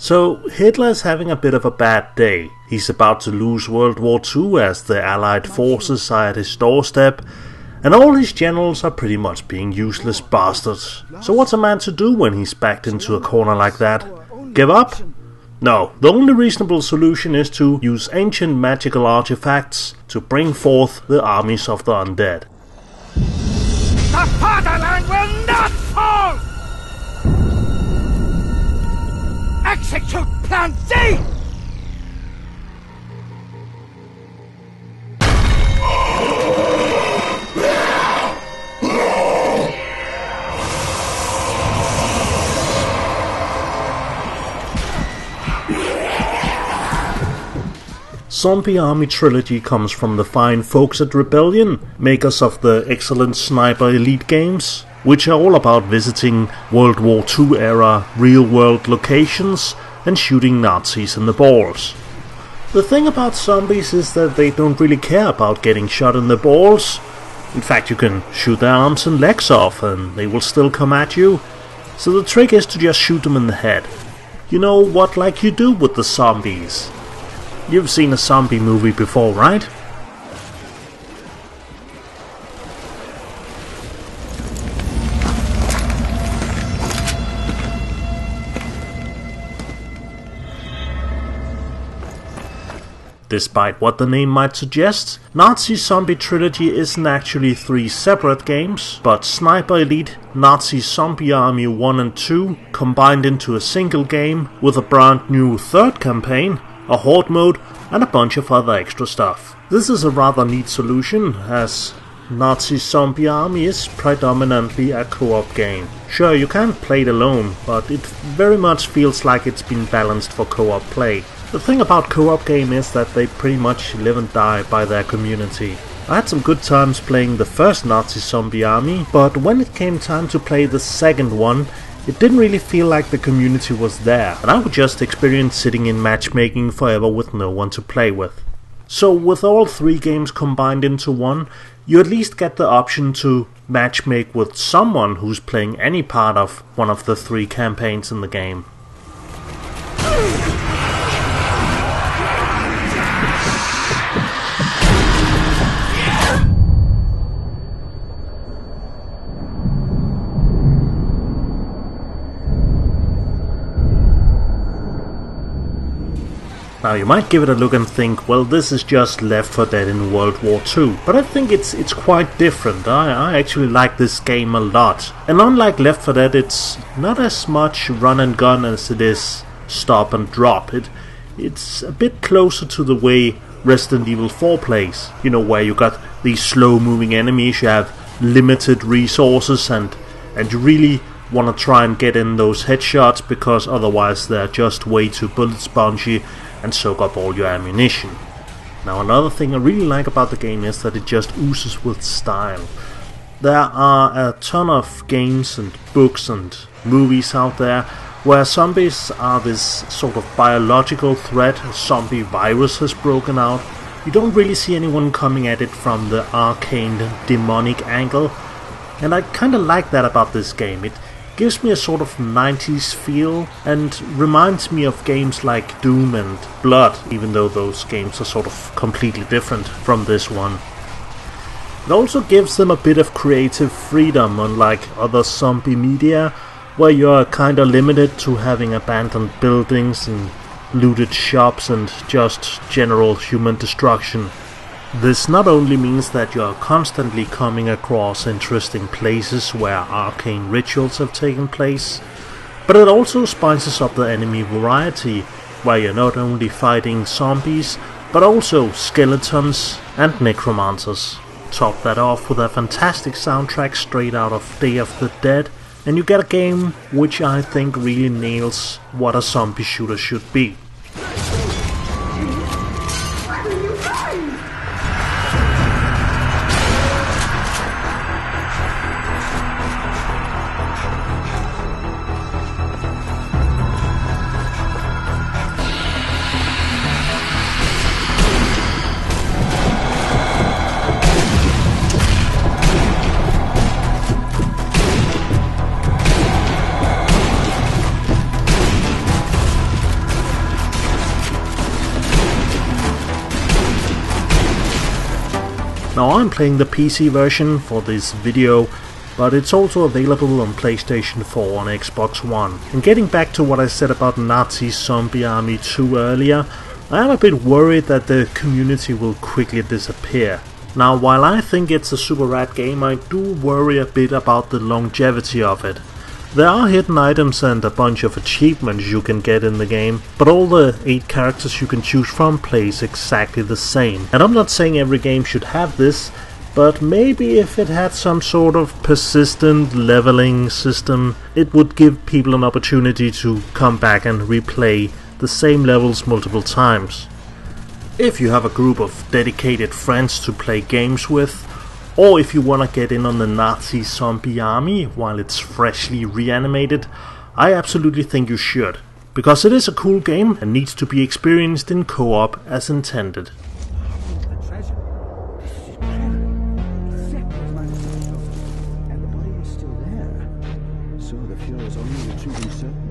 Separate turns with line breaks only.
So Hitler is having a bit of a bad day. He's about to lose World War II as the Allied forces are at his doorstep, and all his generals are pretty much being useless bastards. So what's a man to do when he's backed into a corner like that? Give up? No, the only reasonable solution is to use ancient magical artifacts to bring forth the armies of the undead.
The fatherland will not fall! Execute Plan Z!
Zombie Army Trilogy comes from the fine folks at Rebellion, makers of the excellent Sniper Elite games, which are all about visiting World War II era real-world locations and shooting Nazis in the balls. The thing about zombies is that they don't really care about getting shot in the balls. In fact, you can shoot their arms and legs off and they will still come at you. So the trick is to just shoot them in the head. You know what, like you do with the zombies. You've seen a zombie movie before, right? Despite what the name might suggest, Nazi Zombie Trilogy isn't actually 3 separate games, but Sniper Elite, Nazi Zombie Army 1 and 2 combined into a single game with a brand new third campaign, a horde mode, and a bunch of other extra stuff. This is a rather neat solution, as Nazi Zombie Army is predominantly a co-op game. Sure, you can play it alone, but it very much feels like it's been balanced for co-op play. The thing about co-op game is that they pretty much live and die by their community. I had some good times playing the first Nazi Zombie Army, but when it came time to play the second one, it didn't really feel like the community was there, and I would just experience sitting in matchmaking forever with no one to play with. So with all 3 games combined into one, you at least get the option to matchmake with someone who's playing any part of one of the 3 campaigns in the game. Now you might give it a look and think, well, this is just Left 4 Dead in World War II, but I think it's quite different. I actually like this game a lot, and unlike Left 4 Dead, it's not as much run and gun as it is stop and drop. It's a bit closer to the way Resident Evil 4 plays, you know, where you got these slow moving enemies, you have limited resources, and you really want to try and get in those headshots, because otherwise they're just way too bullet spongy and soak up all your ammunition. Now another thing I really like about the game is that it just oozes with style. There are a ton of games and books and movies out there where zombies are this sort of biological threat, a zombie virus has broken out. You don't really see anyone coming at it from the arcane demonic angle, and I kinda like that about this game. It gives me a sort of 90s feel and reminds me of games like Doom and Blood, even though those games are sort of completely different from this one. It also gives them a bit of creative freedom, unlike other zombie media, where you're kinda limited to having abandoned buildings and looted shops and just general human destruction. This not only means that you're constantly coming across interesting places where arcane rituals have taken place, but it also spices up the enemy variety, where you're not only fighting zombies, but also skeletons and necromancers. Top that off with a fantastic soundtrack straight out of Day of the Dead, and you get a game which I think really nails what a zombie shooter should be. Now I'm playing the PC version for this video, but it's also available on PlayStation 4 and Xbox One. And getting back to what I said about Nazi Zombie Army 2 earlier, I am a bit worried that the community will quickly disappear. Now, while I think it's a super rad game, I do worry a bit about the longevity of it. There are hidden items and a bunch of achievements you can get in the game, but all the 8 characters you can choose from plays exactly the same. And I'm not saying every game should have this, but maybe if it had some sort of persistent leveling system, it would give people an opportunity to come back and replay the same levels multiple times. If you have a group of dedicated friends to play games with, or if you wanna get in on the Nazi Zombie Army while it's freshly reanimated, I absolutely think you should, because it is a cool game and needs to be experienced in co-op as intended.
And the body was still there, so the Fuhrer's only retrieving certain